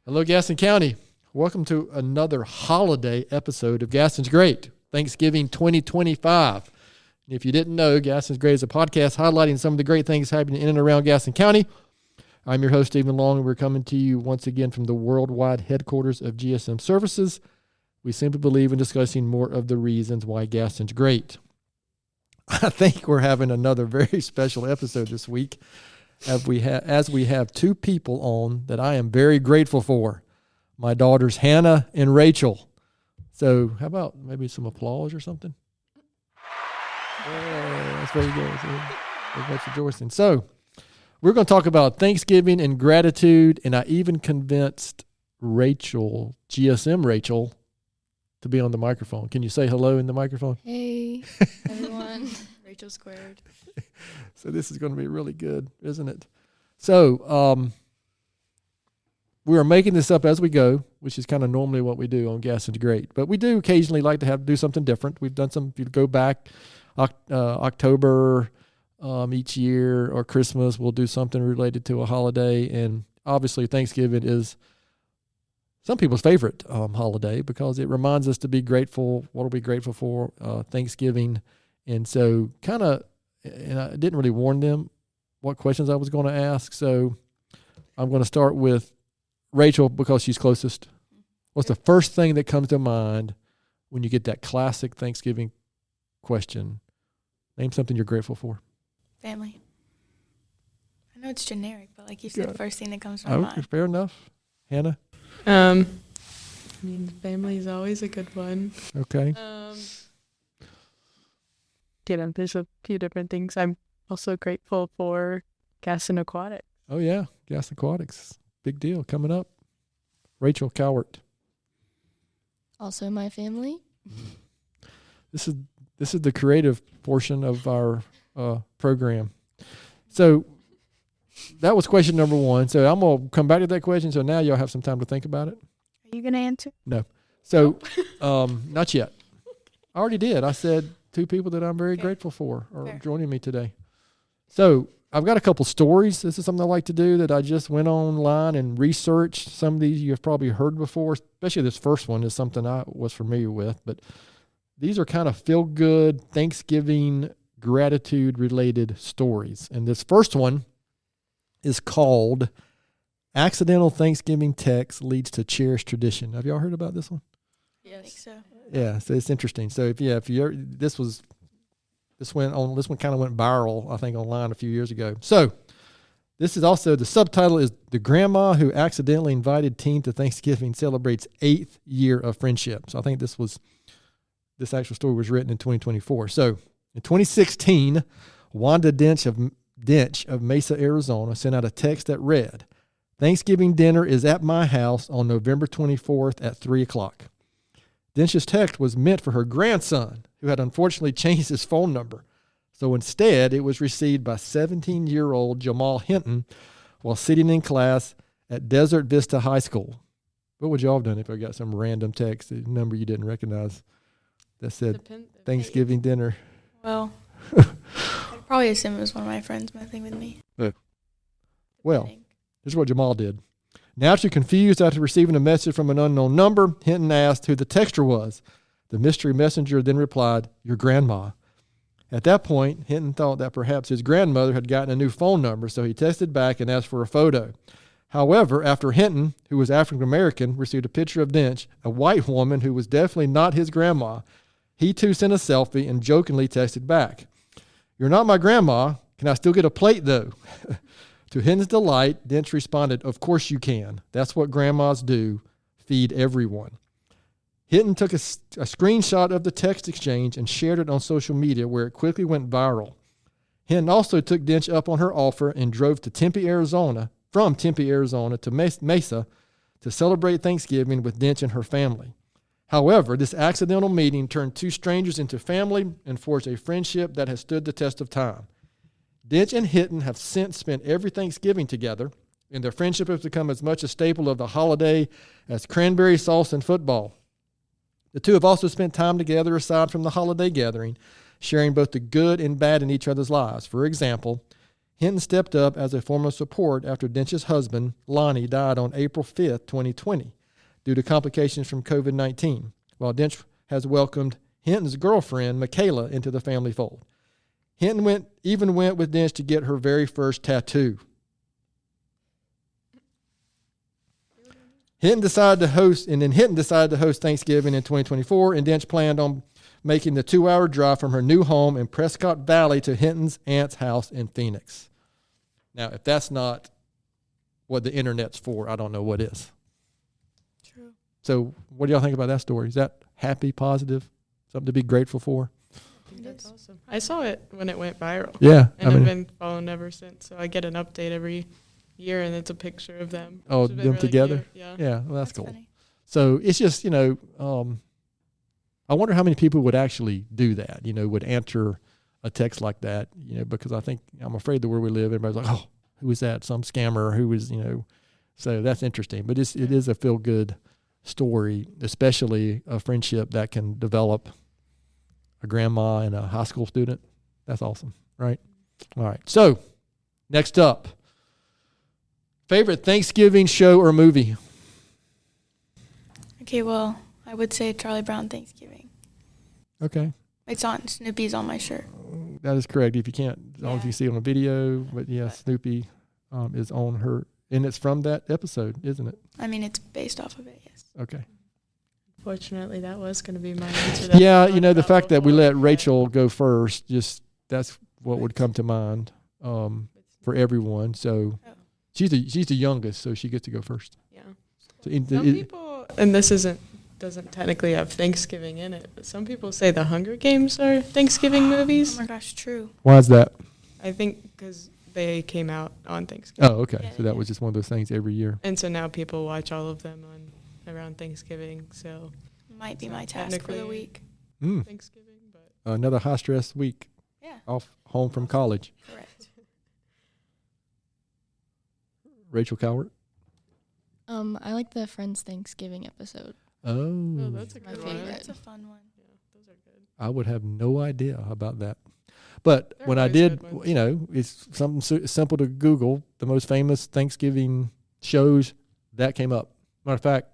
Hello, Gaston County. Welcome to another holiday episode of Gaston's Great, Thanksgiving 2025. If you didn't know, Gaston's Great is a podcast highlighting some of the great things happening in and around Gaston County. I'm your host, Stephen Long, and we're coming to you once again from the worldwide headquarters of GSM Services. We simply believe in discussing more of the reasons why Gaston's great. I think we're having another very special episode this week, as we have two people on that I am very grateful for. My daughters, Hannah and Rachel. So how about maybe some applause or something? Yeah, that's very good. That's much rejoicing. So we're going to talk about Thanksgiving and gratitude, and I even convinced Rachel, GSM Rachel, to be on the microphone. Can you say hello in the microphone? Hey, everyone. Rachel squared. So this is going to be really good, isn't it? So we are making this up as we go, which is kind of normally what we do on Gaston's Great. But we do occasionally like to do something different. We've done some, if you go back October each year or Christmas, we'll do something related to a holiday. And obviously Thanksgiving is some people's favorite holiday because it reminds us to be grateful. What are we grateful for? Thanksgiving. And so and I didn't really warn them what questions I was going to ask. So I'm going to start with Rachel because she's closest. What's the first thing that comes to mind when you get that classic Thanksgiving question? Name something you're grateful for. Family. I know it's generic, but like you said, the first thing that comes to my mind. Fair enough. Hannah? Family is always a good one. Okay. There's a few different things. I'm also grateful for Gaston Aquatics. Oh, yeah. Gaston Aquatics. Big deal coming up. Rachel Cowart. Also my family. This is the creative portion of our program. So that was question number one. So I'm going to come back to that question. So now y'all have some time to think about it. Are you going to answer? No. So not yet. I already did. I said two people that I'm very grateful for are joining me today. So I've got a couple stories. This is something I like to do that I just went online and researched. Some of these you have probably heard before, especially this first one is something I was familiar with. But these are kind of feel-good, Thanksgiving, gratitude-related stories. And this first one is called Accidental Thanksgiving Text Leads to Cherished Tradition. Have y'all heard about this one? Yes. I think so. Yeah, so it's interesting. So if you this one kind of went viral, I think, online a few years ago. So this is also, the subtitle is The Grandma Who Accidentally Invited Teen to Thanksgiving Celebrates 8th Year of Friendship. So I think this actual story was written in 2024. So in 2016, Wanda Dench of Mesa, Arizona sent out a text that read, Thanksgiving dinner is at my house on November 24th at 3:00. Dench's text was meant for her grandson, who had unfortunately changed his phone number. So instead, it was received by 17-year-old Jamal Hinton while sitting in class at Desert Vista High School. What would y'all have done if I got some random text, a number you didn't recognize, that said Thanksgiving dinner? Well, I'd probably assume it was one of my friends messing with me. Well, here's what Jamal did. Naturally confused after receiving a message from an unknown number, Hinton asked who the texter was. The mystery messenger then replied, your grandma. At that point, Hinton thought that perhaps his grandmother had gotten a new phone number, so he texted back and asked for a photo. However, after Hinton, who was African-American, received a picture of Dench, a white woman who was definitely not his grandma, he too sent a selfie and jokingly texted back, you're not my grandma. Can I still get a plate, though? To Hinton's delight, Dench responded, of course you can. That's what grandmas do, feed everyone. Hinton took a screenshot of the text exchange and shared it on social media, where it quickly went viral. Hinton also took Dench up on her offer and drove to from Tempe, Arizona to Mesa to celebrate Thanksgiving with Dench and her family. However, this accidental meeting turned two strangers into family and forged a friendship that has stood the test of time. Dench and Hinton have since spent every Thanksgiving together, and their friendship has become as much a staple of the holiday as cranberry sauce and football. The two have also spent time together aside from the holiday gathering, sharing both the good and bad in each other's lives. For example, Hinton stepped up as a form of support after Dench's husband, Lonnie, died on April 5th, 2020, due to complications from COVID-19, while Dench has welcomed Hinton's girlfriend, Michaela, into the family fold. Hinton even went with Dench to get her very first tattoo. Hinton decided to host Thanksgiving in 2024, and Dench planned on making the 2-hour drive from her new home in Prescott Valley to Hinton's aunt's house in Phoenix. Now, if that's not what the internet's for, I don't know what is. True. So what do y'all think about that story? Is that happy, positive, something to be grateful for? I think that's awesome. I saw it when it went viral. Yeah. And I've been following ever since. So I get an update every year, and it's a picture of them. Oh, them really together? Cute. Yeah. Yeah, well, that's cool. Funny. So it's just, I wonder how many people would actually do that, would answer a text like that, because I'm afraid the world we live, everybody's like, oh, who is that? Some scammer who is, so that's interesting. But it is a feel-good story, especially a friendship that can develop a grandma and a high school student. That's awesome, right? All right. So next up, favorite Thanksgiving show or movie? Okay, well, I would say Charlie Brown Thanksgiving. Okay. It's on Snoopy's on my shirt. That is correct. If you can't, as long as Yeah. you see it on a video, but yeah, Snoopy is on her, and it's from that episode, isn't it? I mean, it's based off of it, yes. Okay. Fortunately, that was going to be my answer. Yeah, the fact that we let Rachel go first, that's what would come to mind for everyone. So she's the youngest, so she gets to go first. Yeah. So Some people, and this doesn't technically have Thanksgiving in it, but some people say the Hunger Games are Thanksgiving movies. Oh my gosh, true. Why is that? I think because they came out on Thanksgiving. Oh, okay. Yeah, So that was just one of those things every year. And so now people watch all of them around Thanksgiving. So Might be my task for the technically- week. Thanksgiving, but Another high stress week Yeah, off home from college. correct. Rachel Cowart. I like the Friends Thanksgiving episode. Oh, that's a My good favorite. one. That's a fun one. Yeah, those are good. I would have no idea about that. But They're when I always did, good ones. it's something simple to Google, the most famous Thanksgiving shows, that came up. Matter of fact,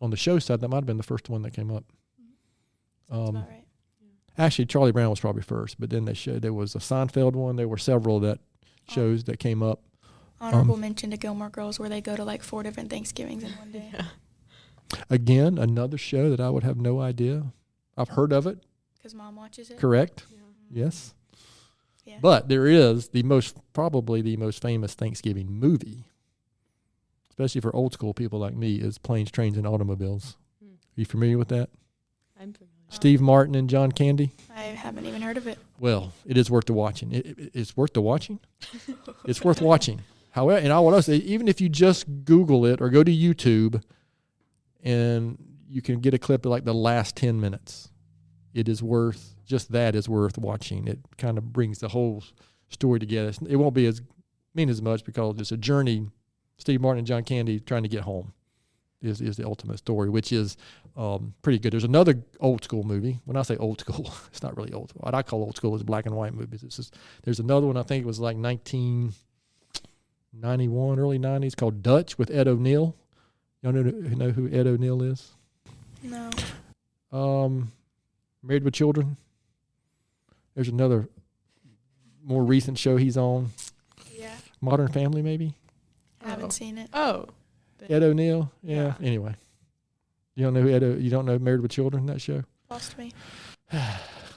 on the show side, that might have been the first one that came up. That's about right. Actually, Charlie Brown was probably first, but then there was a Seinfeld one. There were several shows that came up. Honorable mention to Gilmore Girls, where they go to like 4 different Thanksgivings in one day. Yeah. Again, another show that I would have no idea. I've heard of it, Because Mom watches it. correct? Yeah. Yes. Yeah. But there is probably the most famous Thanksgiving movie, especially for old school people like me, is Planes, Trains, and Automobiles. Hmm. Are you familiar with that? I'm familiar. Steve Martin and John Candy? I haven't even heard of it. Well, it is worth the watching. It's worth the watching? It's worth watching. However, and I want to say, even if you just Google it or go to YouTube and you can get a clip of like the last 10 minutes, it is worth watching. It kind of brings the whole story together. It won't be as much because it's a journey. Steve Martin and John Candy trying to get home is the ultimate story, which is pretty good. There's another old school movie. When I say old school, it's not really old. What I call old school is black and white movies. There's another one, I think it was like 1991, early 90s, called Dutch with Ed O'Neill. Y'all know who Ed O'Neill is? No. Married with Children. There's another more recent show he's on. Yeah. Modern Family, maybe? I haven't seen it. Oh. Ed O'Neill? Yeah. Yeah. Anyway. You don't know you don't know Married with Children, that show? Lost me.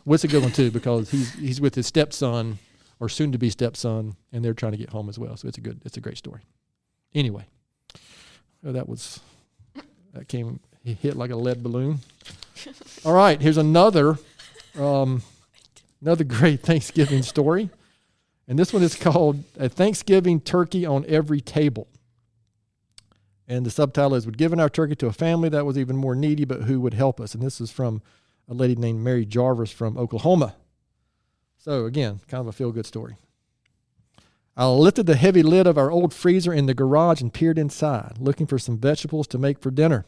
What's a good one too, because he's with his stepson or soon to be stepson, and they're trying to get home as well. So it's a great story. Anyway. That hit like a lead balloon. All right, here's another great Thanksgiving story. And this one is called A Thanksgiving Turkey on Every Table. And the subtitle is, "We'd given our turkey to a family that was even more needy, but who would help us?" And this is from a lady named Mary Jarvis from Oklahoma. So again, kind of a feel-good story. "I lifted the heavy lid of our old freezer in the garage and peered inside, looking for some vegetables to make for dinner.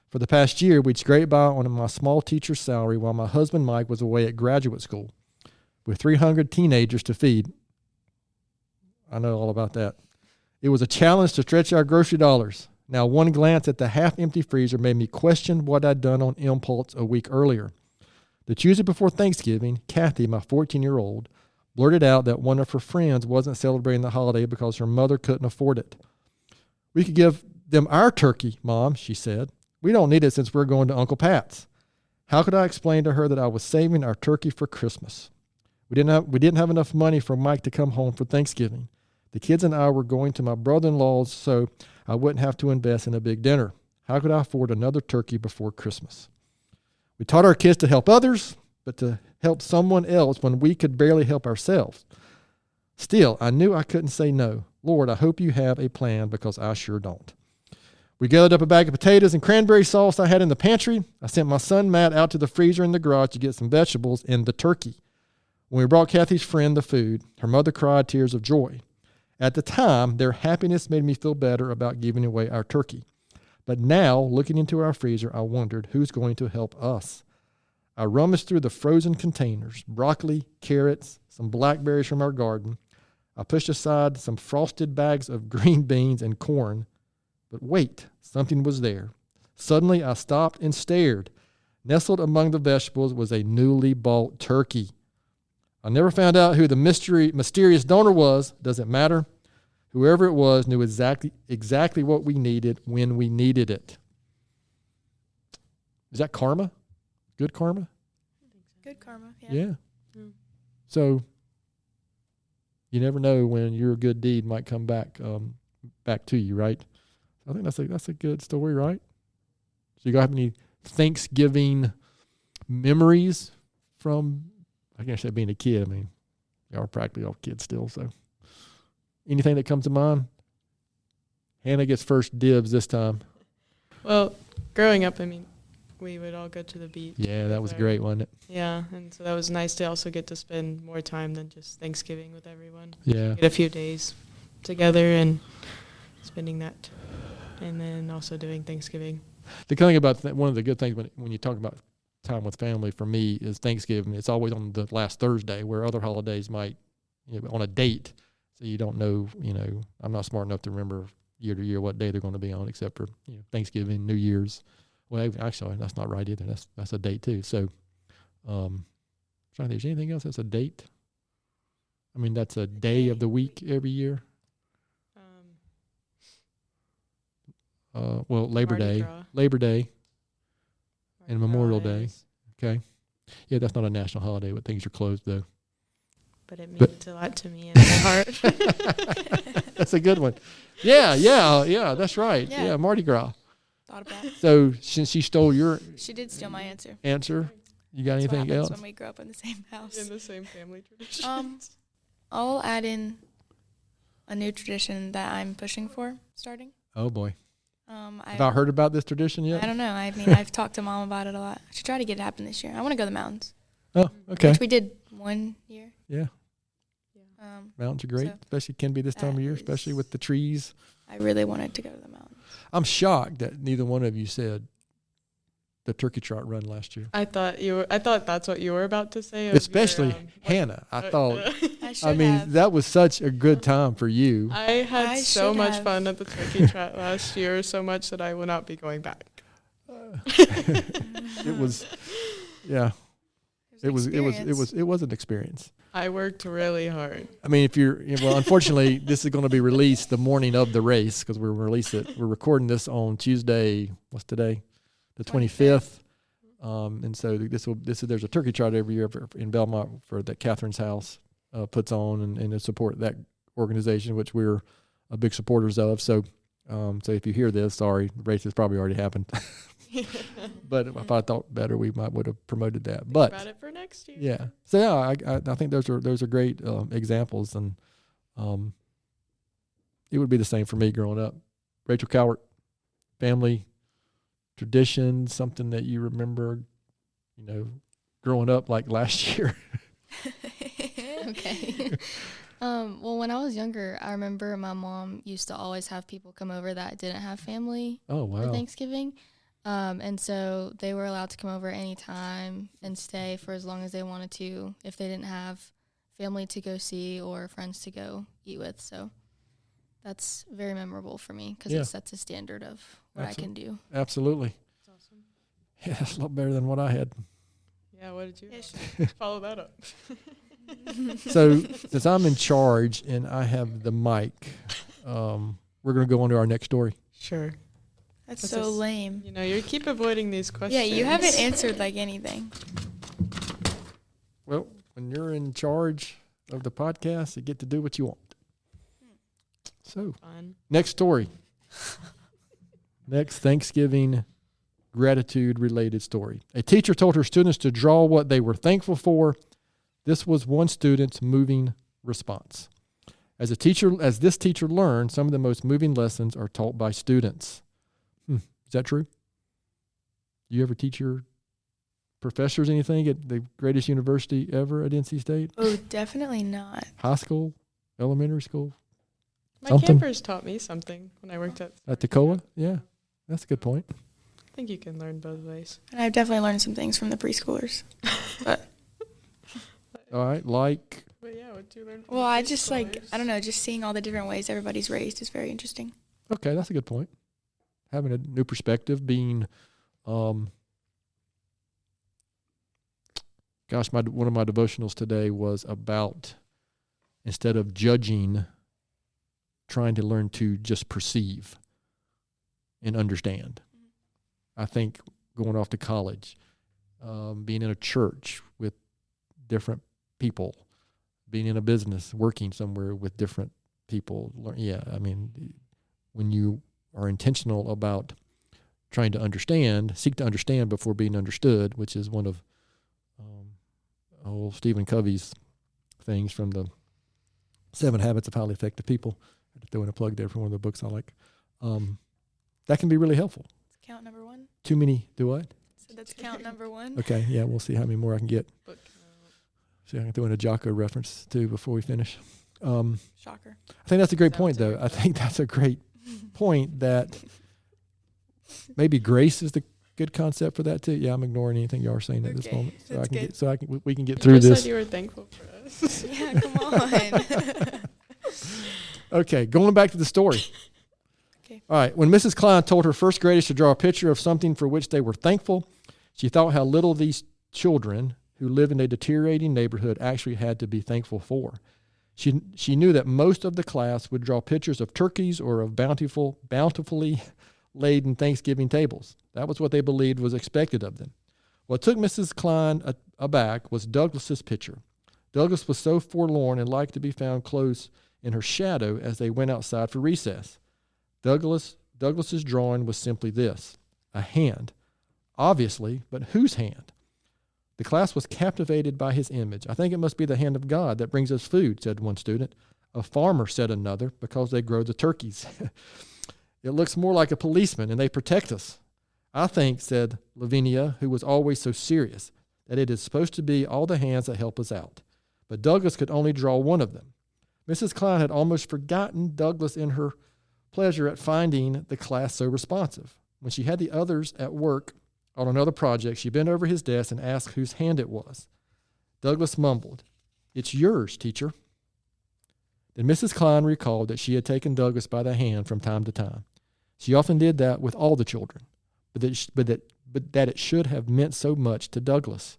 For the past year, we'd scraped by on my small teacher's salary while my husband Mike was away at graduate school. With 300 teenagers to feed, I know all about that. It was a challenge to stretch our grocery dollars. Now, one glance at the half-empty freezer made me question what I'd done on impulse a week earlier. The Tuesday before Thanksgiving, Kathy, my 14-year-old, blurted out that one of her friends wasn't celebrating the holiday because her mother couldn't afford it. We could give them our turkey, Mom, she said. We don't need it since we're going to Uncle Pat's. How could I explain to her that I was saving our turkey for Christmas? We didn't have enough money for Mike to come home for Thanksgiving. The kids and I were going to my brother-in-law's so I wouldn't have to invest in a big dinner. How could I afford another turkey before Christmas? We taught our kids to help others, but to help someone else when we could barely help ourselves. Still, I knew I couldn't say no. Lord, I hope you have a plan because I sure don't. We gathered up a bag of potatoes and cranberry sauce I had in the pantry. I sent my son Matt out to the freezer in the garage to get some vegetables and the turkey. When we brought Kathy's friend the food, her mother cried tears of joy. At the time, their happiness made me feel better about giving away our turkey. But now, looking into our freezer, I wondered who's going to help us. I rummaged through the frozen containers, broccoli, carrots, some blackberries from our garden. I pushed aside some frosted bags of green beans and corn. But wait, something was there. Suddenly, I stopped and stared. Nestled among the vegetables was a newly bought turkey. I never found out who the mysterious donor was. Doesn't matter. Whoever it was knew exactly what we needed when we needed it. Is that karma? Good karma? Good karma, yeah. Yeah. Mm. So you never know when your good deed might come back to you, right? I think that's a good story, right? So you got any Thanksgiving memories from, I can't say being a kid. I mean, y'all are practically all kids still, so. Anything that comes to mind? Hannah gets first dibs this time. Well, growing up, I mean, we would all go to the beach. Yeah, that was great, wasn't it? Yeah, and so that was nice to also get to spend more time than just Thanksgiving with everyone. Yeah. Get a few days together and spending that, and then also doing Thanksgiving. The thing about one of the good things when you talk about time with family for me is Thanksgiving. It's always on the last Thursday, where other holidays might, on a date. So you don't know, I'm not smart enough to remember year to year what day they're going to be on, except for Thanksgiving, New Year's. Well, actually, that's not right either. That's a date too. So, trying to think, is anything else that's a date? I mean, that's a day of the week every year. Well, Labor Day, and Memorial Day. Okay, yeah, that's not a national holiday, but things are closed though. But it means a lot to me in my heart. That's a good one. Yeah, that's right. Yeah, Mardi Gras. Thought about it. So since she stole your She did steal my answer. You got That's anything what else? happens when we grow up in the same house. In the same family tradition. I'll add in a new tradition that I'm pushing for starting. Oh boy. I've not heard about this tradition yet? I don't know. I mean, I've talked to Mom about it a lot. I should try to get it happen this year. I want to go to the mountains. Oh, okay. Which we did one year. Yeah. Mountains are great, So especially can be this time of year, especially with the trees. I really wanted to go to the mountains. I'm shocked that neither one of you said the turkey trot run last year. I thought that's what you were about to say. Especially Hannah. I thought. I mean, that was such a good time for you. I had so much fun at the turkey trot last year, so much that I will not be going back. It was, yeah. It was an experience. I worked really hard. I mean, unfortunately, this is going to be released the morning of the race because we're recording this on Tuesday. What's today? The 25th. And so there's a turkey trot every year in Belmont that Catherine's house puts on and to support that organization, which we're big supporters of. So if you hear this, sorry, the race has probably already happened. But if I thought better, we would have promoted that. But about it for next year. Yeah. So yeah, I think those are great examples, and it would be the same for me growing up. Rachel Cowart, family tradition, something that you remember, growing up like last year. Okay. Well, when I was younger, I remember my mom used to always have people come over that didn't have family for Thanksgiving. And so they were allowed to come over anytime and stay for as long as they wanted to if they didn't have family to go see or friends to go eat with. So that's very memorable for me because Yeah. it sets a standard of what I can do. Absolutely. That's awesome. Yeah, that's a lot better than what I had. Yeah, what did you Yes. follow that up? So since I'm in charge and I have the mic, we're going to go on to our next story. Sure. That's What's so this? lame. You know, you keep avoiding these questions. Yeah, you haven't answered like anything. Well, when you're in charge of the podcast, you get to do what you want. So, Fun. next story. Next Thanksgiving gratitude related story. A teacher told her students to draw what they were thankful for. This was one student's moving response. As this teacher learned, some of the most moving lessons are taught by students. Is that true? Do you ever teach your professors anything at the greatest university ever at NC State? Oh, definitely not. High school? Elementary school? My Something? campers taught me something when I worked at Toccoa? Yeah, that's a good point. I think you can learn both ways. And I've definitely learned some things from the preschoolers. But All right, like, But yeah, what do you learn from well, the I just like preschoolers? I don't know, just seeing all the different ways everybody's raised is very interesting. okay, that's a good point. Having a new perspective, being, one of my devotionals today was about, instead of judging, trying to learn to just perceive and understand. I think going off to college, being in a church with different people, being in a business, working somewhere with different people. When you are intentional about trying to understand, seek to understand before being understood, which is one of Stephen Covey's things from the 7 Habits of Highly Effective People. I had to throw in a plug there for one of the books I like. That can be really helpful. It's count number 1. Too many, do what? So that's count number 1. Okay, yeah, we'll see how many more I can get. Book. See, I can throw in a Jocko reference too before we finish. Shocker. I think that's a great That point, was a though. good I think that's a great point that maybe grace is the good concept for that too. Yeah, I'm ignoring anything you are saying at this Okay, moment, so I that's can good. get, so I can we can get You through just this. said you were thankful for us. Yeah, come on. Okay, going back to the story. Okay. All right, when Mrs. Klein told her first graders to draw a picture of something for which they were thankful, she thought how little these children who live in a deteriorating neighborhood actually had to be thankful for. She knew that most of the class would draw pictures of turkeys or of bountifully laden Thanksgiving tables. That was what they believed was expected of them. What took Mrs. Klein aback was Douglas's picture. Douglas was so forlorn and liked to be found close in her shadow as they went outside for recess. Douglas's drawing was simply this: a hand. Obviously, but whose hand? The class was captivated by his image. I think it must be the hand of God that brings us food, said one student. A farmer, said another, because they grow the turkeys. It looks more like a policeman, and they protect us. I think, said Lavinia, who was always so serious, that it is supposed to be all the hands that help us out. But Douglas could only draw one of them. Mrs. Klein had almost forgotten Douglas in her pleasure at finding the class so responsive. When she had the others at work on another project, she bent over his desk and asked whose hand it was. Douglas mumbled, "It's yours, teacher." Then Mrs. Klein recalled that she had taken Douglas by the hand from time to time. She often did that with all the children, but that it should have meant so much to Douglas.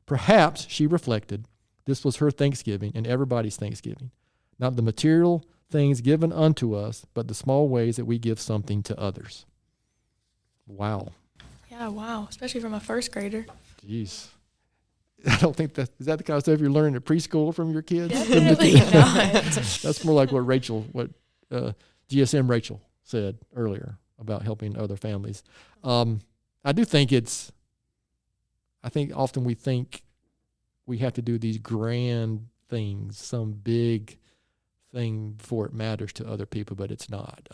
Perhaps, she reflected, this was her Thanksgiving and everybody's Thanksgiving. Not the material things given unto us, but the small ways that we give something to others. Wow. Yeah, wow. Especially from a first grader. Jeez. I don't think is that the kind of stuff you're learning at preschool from your kids? Definitely not. That's more like what GSM Rachel said earlier about helping other families. I do think I think often we think we have to do these grand things, some big thing before it matters to other people, but it's not.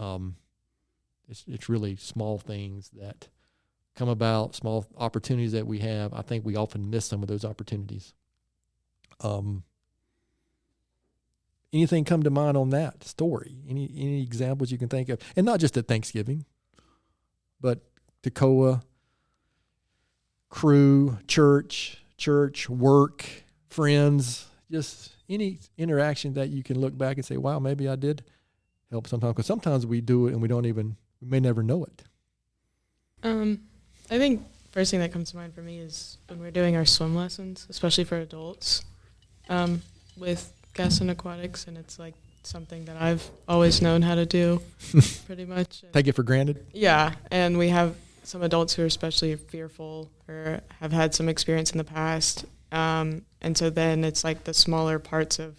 It's really small things that come about, small opportunities that we have. I think we often miss some of those opportunities. Anything come to mind on that story? Any examples you can think of? And not just at Thanksgiving, but Toccoa, crew, church, work, friends, just any interaction that you can look back and say, wow, maybe I did help sometimes, because sometimes we do it and we may never know it. I think first thing that comes to mind for me is when we're doing our swim lessons, especially for adults, with Gaston Aquatics, and it's like something that I've always known how to do, pretty much. Take it for granted? Yeah, and we have some adults who are especially fearful or have had some experience in the past, and so then it's like the smaller parts of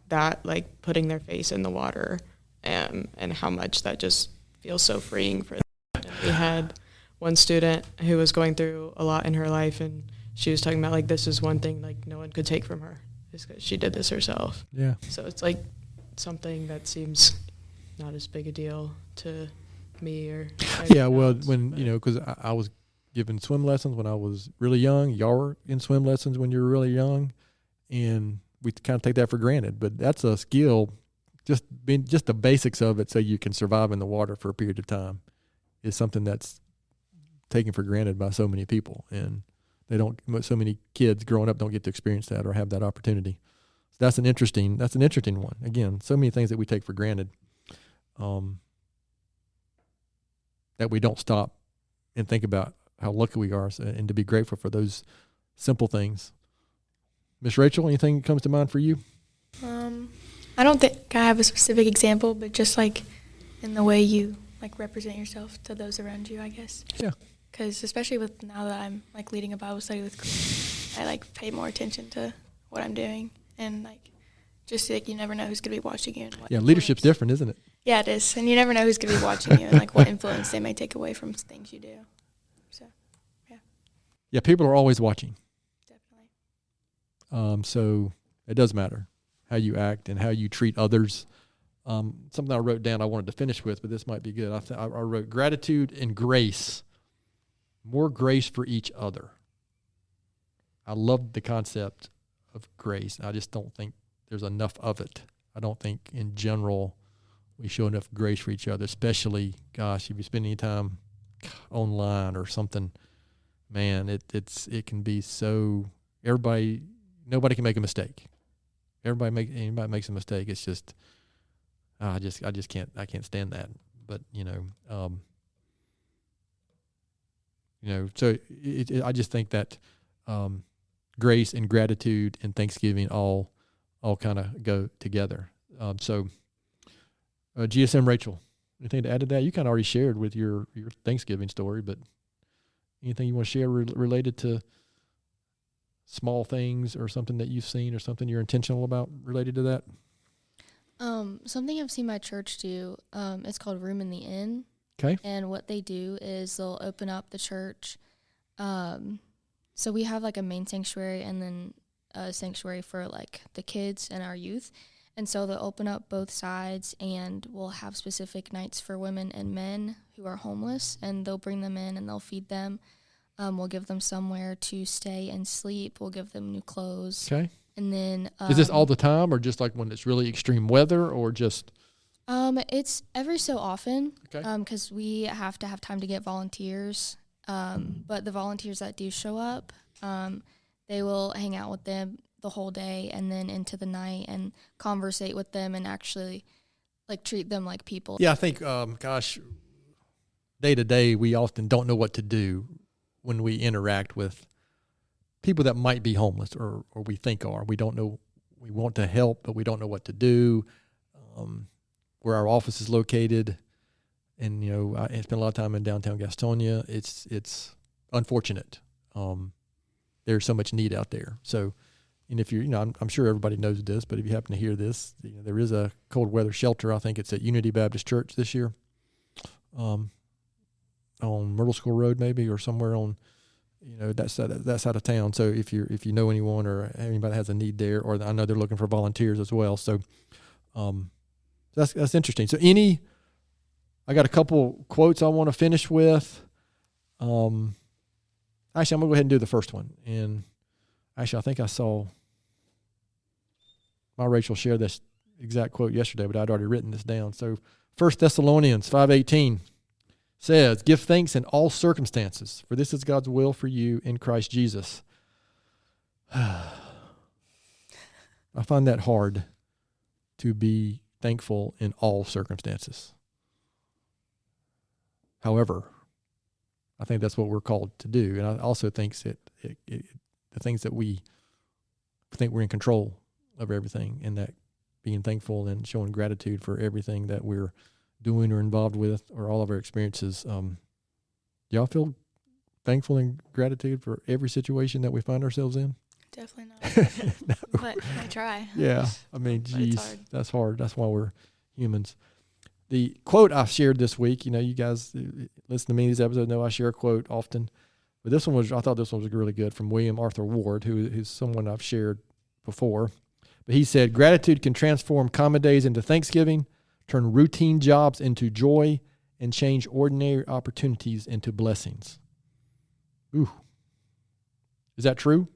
that, like putting their face in the water, and how much that just feels so freeing for them. And we had one student who was going through a lot in her life, and she was talking about, like, this is one thing, like, no one could take from her, is because she did this herself. Yeah. So it's like something that seems not as big a deal to me or yeah, well, when, because I was given swim lessons when I was really young. Y'all were in swim lessons when you were really young, and we kind of take that for granted. But that's a skill, just the basics of it, so you can survive in the water for a period of time, is something that's taken for granted by so many people, and so many kids growing up don't get to experience that or have that opportunity. So that's an interesting one. Again, so many things that we take for granted, that we don't stop and think about how lucky we are, and to be grateful for those simple things. Miss Rachel, anything that comes to mind for you? I don't think I have a specific example, but just like in the way you like represent yourself to those around you, I guess. Yeah. Because especially with now that I'm like leading a Bible study with Chris, I like pay more attention to what I'm doing, and like just like you never know who's gonna be watching you and what. Yeah, leadership's different, isn't it? Yeah, it is, and you never know who's gonna be watching you and like what influence they may take away from things you do. So, yeah. Yeah, people are always watching. Definitely. So it does matter how you act and how you treat others. Something I wrote down I wanted to finish with, but this might be good. I wrote gratitude and grace. More grace for each other. I love the concept of grace. I just don't think there's enough of it. I don't think in general we show enough grace for each other, especially, gosh, if you spend any time online or something, man, it can be so, nobody can make a mistake. Anybody makes a mistake. It's just, I can't stand that. But, so I just think that grace and gratitude and Thanksgiving all kind of go together. GSM Rachel, anything to add to that? You kind of already shared with your Thanksgiving story, but anything you want to share related to small things or something that you've seen or something you're intentional about related to that? Something I've seen my church do, it's called Room in the Inn. Okay. And what they do is they'll open up the church. So we have like a main sanctuary and then a sanctuary for like the kids and our youth. And so they'll open up both sides, and we'll have specific nights for women and men who are homeless, and they'll bring them in and they'll feed them. We'll give them somewhere to stay and sleep. We'll give them new clothes. Okay. And then is this all the time, or just like when it's really extreme weather, or just? It's every so often. Okay. Because we have to have time to get volunteers. But the volunteers that do show up, they will hang out with them the whole day and then into the night and conversate with them and actually like treat them like people. Yeah, I think, day to day, we often don't know what to do when we interact with people that might be homeless or we think are. We don't know, we want to help, but we don't know what to do. Where our office is located, and I spent a lot of time in downtown Gastonia. It's unfortunate. There's so much need out there. So, and if you're, I'm sure everybody knows this, but if you happen to hear this, there is a cold weather shelter. I think it's at Unity Baptist Church this year, on Myrtle School Road maybe, or somewhere on, that side of town. So if you know anyone or anybody has a need there, or I know they're looking for volunteers as well. So, that's interesting. So I got a couple quotes I want to finish with. Actually, I'm going to go ahead and do the first one. And actually, I think I saw my Rachel share this exact quote yesterday, but I'd already written this down. So 1 Thessalonians 5:18 says, "Give thanks in all circumstances, for this is God's will for you in Christ Jesus." I I find that hard to be thankful in all circumstances. However, I think that's what we're called to do. And I also think that the things that we think we're in control of everything, and that being thankful and showing gratitude for everything that we're doing or involved with or all of our experiences. Y'all feel thankful and gratitude for every situation that we find ourselves in? Definitely not. No. But I try. Yeah. I mean, geez, hard. that's hard. That's why we're humans. The quote I shared this week, you guys listen to me in these episodes know I share a quote often, but I thought this one was really good, from William Arthur Ward, who's someone I've shared before. But he said, gratitude can transform common days into Thanksgiving, turn routine jobs into joy, and change ordinary opportunities into blessings. Ooh. Is that true?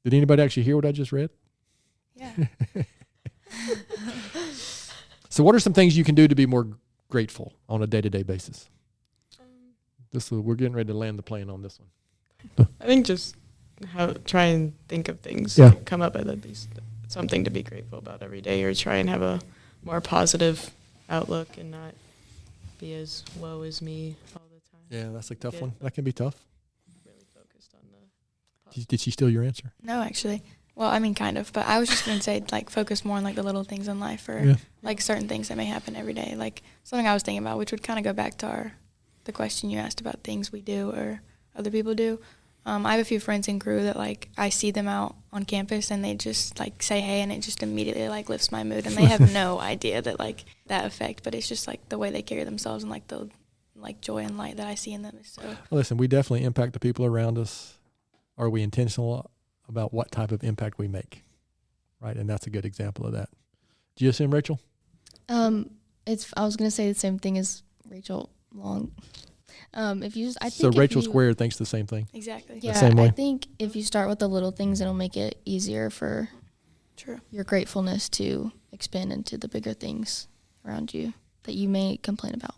Did anybody actually hear what I just read? Yeah. So what are some things you can do to be more grateful on a day-to-day basis? We're getting ready to land the plane on this one. I think just try and think of things. Yeah. Come up with at least something to be grateful about every day, or try and have a more positive outlook and not be as woe is me all the time. Yeah, that's a tough Good. one. That can be tough. Really focused on the Did she steal your answer? No, actually. Well, I mean, kind of. But I was just going to say, like, focus more on, like, the little things in life, or, Yeah. like, certain things that may happen every day. Like, something I was thinking about, which would kind of go back to the question you asked about things we do or other people do. I have a few friends in crew that, like, I see them out on campus and they just, like, say hey, and it just immediately, like, lifts my mood. And they have no idea that, like, that effect. But it's just, like, the way they carry themselves and, like, the, like, joy and light that I see in them is so. Listen, we definitely impact the people around us. Are we intentional about what type of impact we make? Right, and that's a good example of that. GSM, Rachel? I was gonna say the same thing as Rachel Long. I think So Rachel Squared thinks the same thing. Exactly. Yeah, same way. I think if you start with the little things, it'll make it easier for True. your gratefulness to expand into the bigger things around you that you may complain about.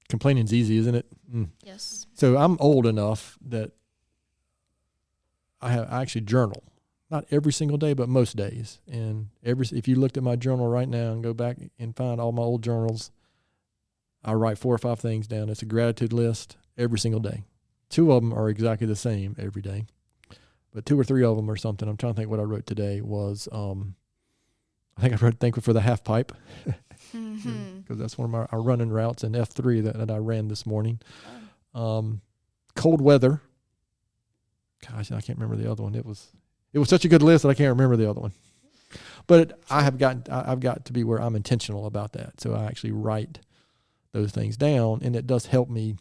Complaining's easy, isn't it? Yes. So I'm old enough that I actually journal. Not every single day, but most days. And if you looked at my journal right now and go back and find all my old journals, I write 4 or 5 things down. It's a gratitude list every single day. 2 of them are exactly the same every day, but 2 or 3 of them are something. I'm trying to think what I wrote today was, I think I wrote thankful for the half pipe, because that's one of our running routes in F3 that I ran this morning. Cold weather. Gosh, I can't remember the other one. It was such a good list that I can't remember the other one. But I've got to be where I'm intentional about that. So I actually write those things down, and it does help me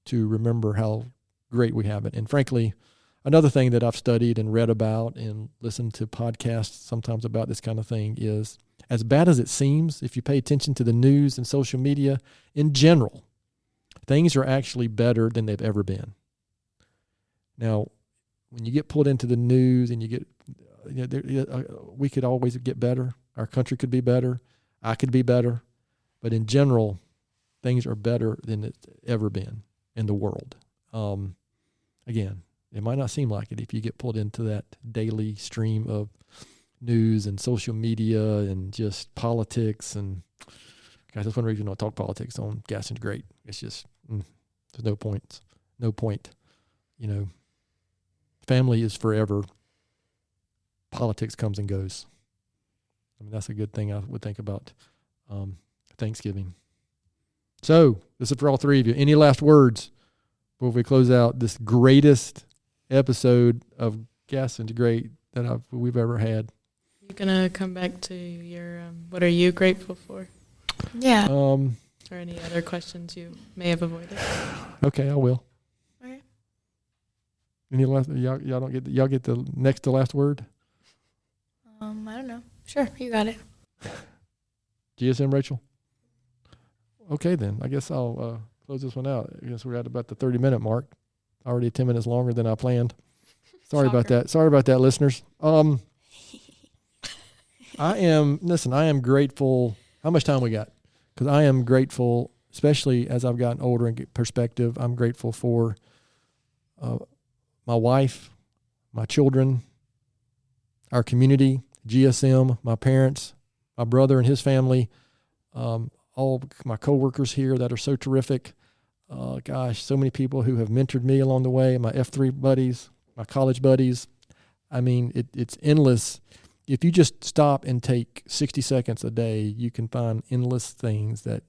to remember how great we have it. And frankly, another thing that I've studied and read about and listened to podcasts sometimes about this kind of thing is, as bad as it seems, if you pay attention to the news and social media in general, things are actually better than they've ever been. Now, when you get pulled into the news and you get, we could always get better. Our country could be better. I could be better. But in general, things are better than it's ever been in the world. Again, it might not seem like it if you get pulled into that daily stream of news and social media and just politics. And guys, that's one reason I don't talk politics on Gaston's Great. It's just, there's no point. Family is forever. Politics comes and goes. I mean, that's a good thing I would think about Thanksgiving. So, this is for all 3 of you. Any last words before we close out this greatest episode of Gaston's Great that we've ever had? You're going to come back to your, what are you grateful for? Yeah. Or any other questions you may have avoided? Okay, I will. Okay. Any last? Y'all get the next to last word? I don't know. Sure, you got it. GSM, Rachel? Okay, then. I guess I'll close this one out. I guess we're at about the 30-minute mark. Already 10 minutes longer than I planned. Sorry about that. Sorry about that, listeners. I am grateful. How much time we got? Because I am grateful, especially as I've gotten older and get perspective. I'm grateful for my wife. my children, our community, GSM, my parents, my brother and his family, all my coworkers here that are so terrific. So many people who have mentored me along the way, my F3 buddies, my college buddies. I mean, it's endless. If you just stop and take 60 seconds a day, you can find endless things that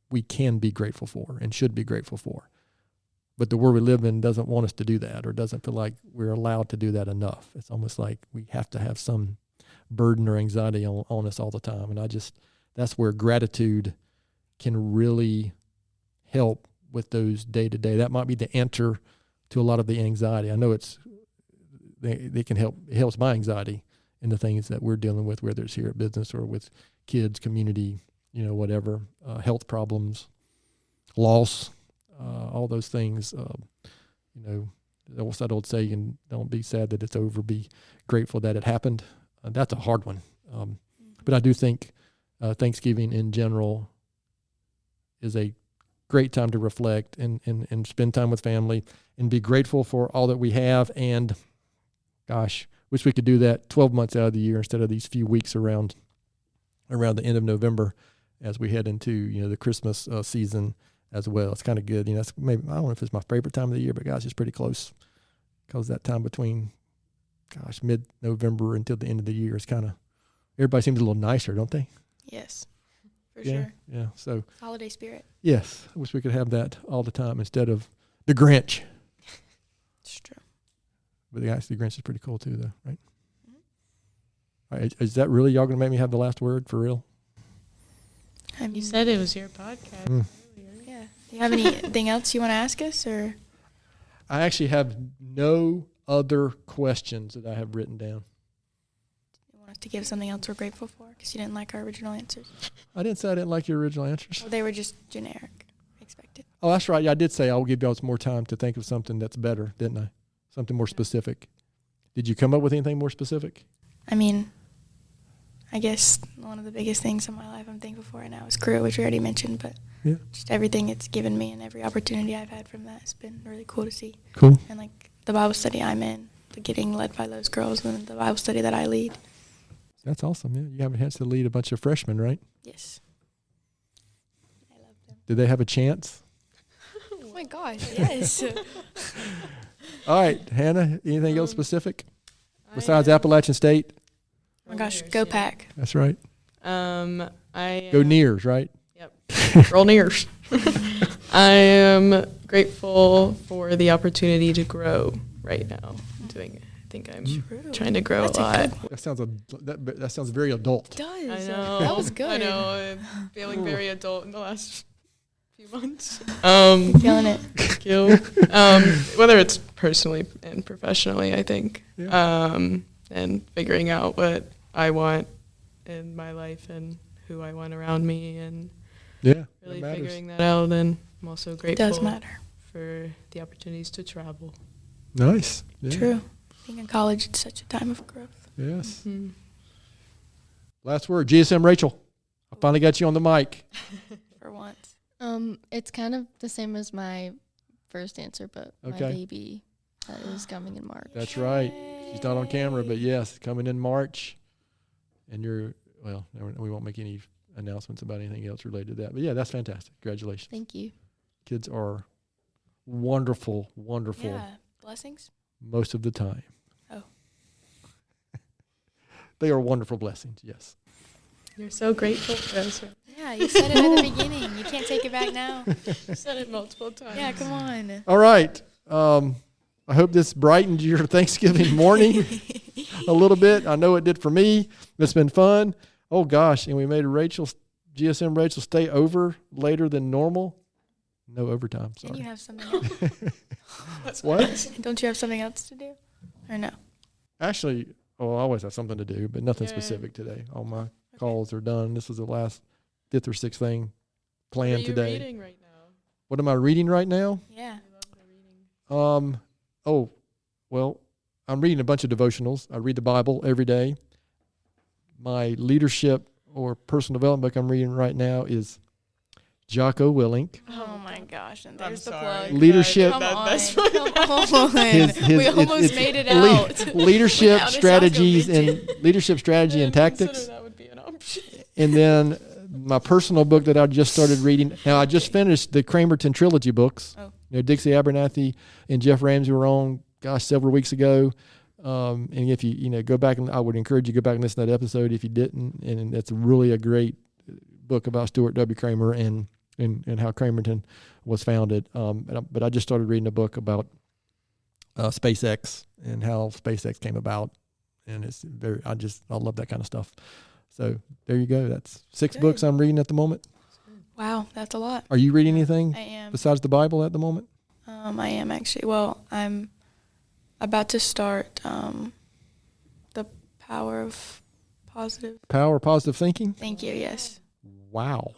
we can be grateful for and should be grateful for. But the world we live in doesn't want us to do that, or doesn't feel like we're allowed to do that enough. It's almost like we have to have some burden or anxiety on us all the time. And that's where gratitude can really help with those day to day. That might be the answer to a lot of the anxiety. I know they can help. It helps my anxiety in the things that we're dealing with, whether it's here at business or with kids, community, whatever, health problems, loss, all those things. What's that old saying? Don't be sad that it's over. Be grateful that it happened. That's a hard one. But I do think Thanksgiving in general is a great time to reflect and spend time with family and be grateful for all that we have. And gosh, wish we could do that 12 months out of the year instead of these few weeks around the end of November as we head into, the Christmas season as well. It's kind of good. That's maybe, I don't know if it's my favorite time of the year, but gosh, it's pretty close, because that time between, mid-November until the end of the year is kind of, everybody seems a little nicer, don't they? Yes, for sure. Yeah. So holiday spirit. Yes. I wish we could have that all the time instead of the Grinch. It's true. But the Grinch is pretty cool too, though, right? Mm-hmm. All right, is that really y'all going to make me have the last word for real? You said it was your podcast earlier. Yeah. Do you have anything else you want to ask us, or? I actually have no other questions that I have written down. You want us to give something else we're grateful for because you didn't like our original answers? I didn't say I didn't like your original answers. Well, they were just generic. Expected. Oh, that's right. Yeah, I did say I'll give y'all some more time to think of something that's better, didn't I? Something more specific. Did you come up with anything more specific? I mean, I guess one of the biggest things in my life I'm thankful for right now is crew, which we already mentioned, but just everything it's given me and every opportunity I've had from that has been really cool to see. Cool. And like the Bible study I'm in, the getting led by those girls, and the Bible study that I lead. That's awesome. Yeah, you have a chance to lead a bunch of freshmen, right? Yes. I love them. Did they have a chance? Oh my gosh, yes. All right, Hannah, anything else specific besides Appalachian State? Oh my gosh, go Pack. That's right. Go Nears, right? Yep. Roll Nears. I am grateful for the opportunity to grow right now. I think I'm trying to grow a lot. That sounds very adult. It does. I know. That was good. I know. I'm feeling very adult in the last few months. Feeling it. Thank you. Whether it's personally and professionally, I think. Yeah. And figuring out what I want in my life and who I want around me, and really figuring that out. And I'm also grateful It does matter. for the opportunities to travel. Nice. Yeah. True. Being in college, it's such a time of growth. Yes. Mm-hmm. Last word, GSM Rachel. I finally got you on the mic. For once. It's kind of the same as my first answer, but my baby is coming in March. That's right. She's not on camera, but yes, coming in March. And we won't make any announcements about anything else related to that. But yeah, that's fantastic. Congratulations. Thank you. Kids are wonderful, wonderful. Yeah. Blessings? Most of the time. Oh. They are wonderful blessings, yes. You're so grateful for us. Yeah, you said it at the beginning. You can't take it back now. You said it multiple times. Yeah, come on. All right. I hope this brightened your Thanksgiving morning a little bit. I know it did for me. It's been fun. Oh, gosh. And we made GSM Rachel stay over later than normal. No overtime. Sorry. And you have something else. What? Don't you have something else to do? Or no? Actually, I always have something to do, but nothing specific today. All my calls are done. This was the last 5th or 6th thing planned today. What are you reading right now? What am I reading right now? Yeah. I'm reading a bunch of devotionals. I read the Bible every day. My leadership or personal development book I'm reading right now is Jocko Willink. Oh my my gosh! And I'm there's the sorry. plug. Leadership. Come on, That's come on. His- We almost it's made it out. leadership Without a strategies South and leadership strategy and tactics. That would be an option. And then my personal book that I just started reading. Now I just finished the Cramerton trilogy books. Oh. Dixie Abernathy and Jeff Ramsey were on, several weeks ago. And if you go back, and I would encourage you to go back and listen to that episode if you didn't. And it's really a great book about Stuart W. Kramer and how Cramerton was founded. But I just started reading a book about SpaceX and how SpaceX came about. And it's I love that kind of stuff. So there you go. That's 6 Good. books I'm reading at the moment. Wow, that's a lot. Are you reading anything I am. besides the Bible at the moment? I am actually. Well, I'm about to start the Power of Positive. Power of Positive Thinking? Thank you. Yes. Wow.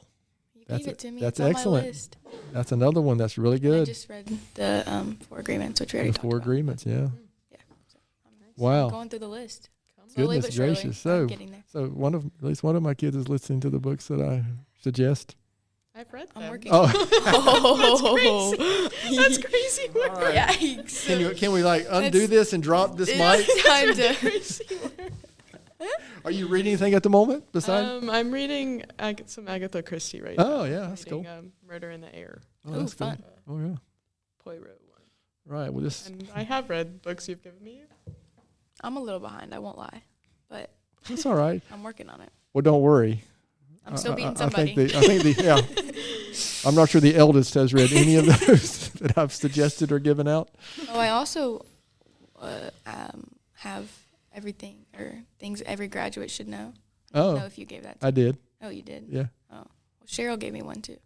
You That's gave it to me. that's It's on excellent. My list. That's another one that's really I good. just read the 4 agreements, which we already The talked 4 about. agreements, yeah. Yeah. So I'm Wow. going through the list. Slowly Goodness but surely, gracious. I'm So, getting there. so at least one of my kids is listening to the books that I suggest. I've read them. I'm working. Oh, Oh, That's crazy. all right. Yikes! Can we undo It's- this and drop this mic? It's time to. Crazy. Are you reading anything at the moment besides? I'm reading some Agatha Christie right now. Oh, yeah, that's Reading, cool. Murder in the Air, Oh, Ooh, that's cool. fun. Oh yeah. Poirot one. Right. Well, this And I have read books you've given me. I'm a little behind. I won't lie, but that's all right. I'm working on it. Well, don't worry. I'm still beating I somebody. think the yeah. I'm not sure the eldest has read any of those that I've suggested or given out. Oh, I also have everything or things every graduate should know. I don't know Oh, if you gave that to I me. did. Oh, you did? Yeah. Oh. Well, Cheryl gave me one too,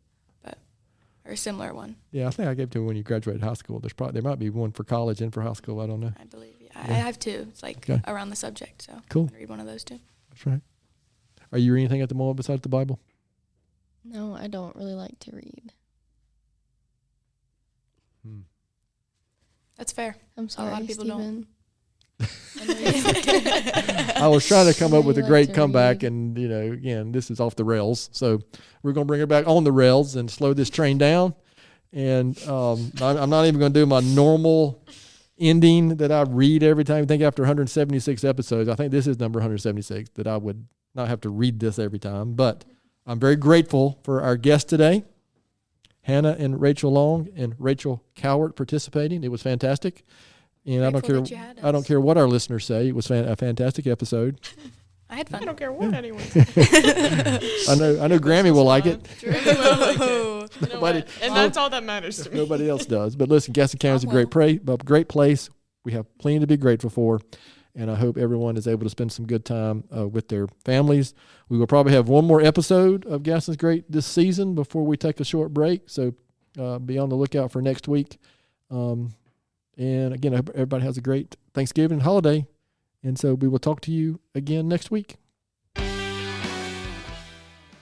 or a similar one, Yeah, I think I gave it to when you graduated high school. There might be one for college and for high school. I don't know. I believe. Yeah. Yeah. I have two. It's like Okay. around the subject, so Cool. I'm gonna read one of those too. That's right. Are you reading anything at the moment besides the Bible? No, I don't really like to read. That's fair. I'm sorry, lot of people don't. Steven. I was trying to come up with a Really great like to comeback, read. and again, this is off the rails. So we're going to bring it back on the rails and slow this train down. And I'm not even going to do my normal ending that I read every time. I think after 176 episodes, I think this is number 176, that I would not have to read this every time. But I'm very grateful for our guests today, Hannah and Rachel Long and Rachel Cowart, participating. It was fantastic. And Grateful that you had I don't us. care what our listeners say. It was a fantastic episode. I had I fun. don't care what anyone says. I know Grammy will like it. Grammy will like it. Oh. You know Nobody- what? And that's all that matters to me. Nobody else does. But listen, Gaston County is a I great place. We have plenty to be grateful for. And I hope everyone is able to spend some good time with their families. We will probably have one more episode of Gaston's Great this season before we take a short break. So be on the lookout for next week. And again, I hope everybody has a great Thanksgiving holiday. And so we will talk to you again next week.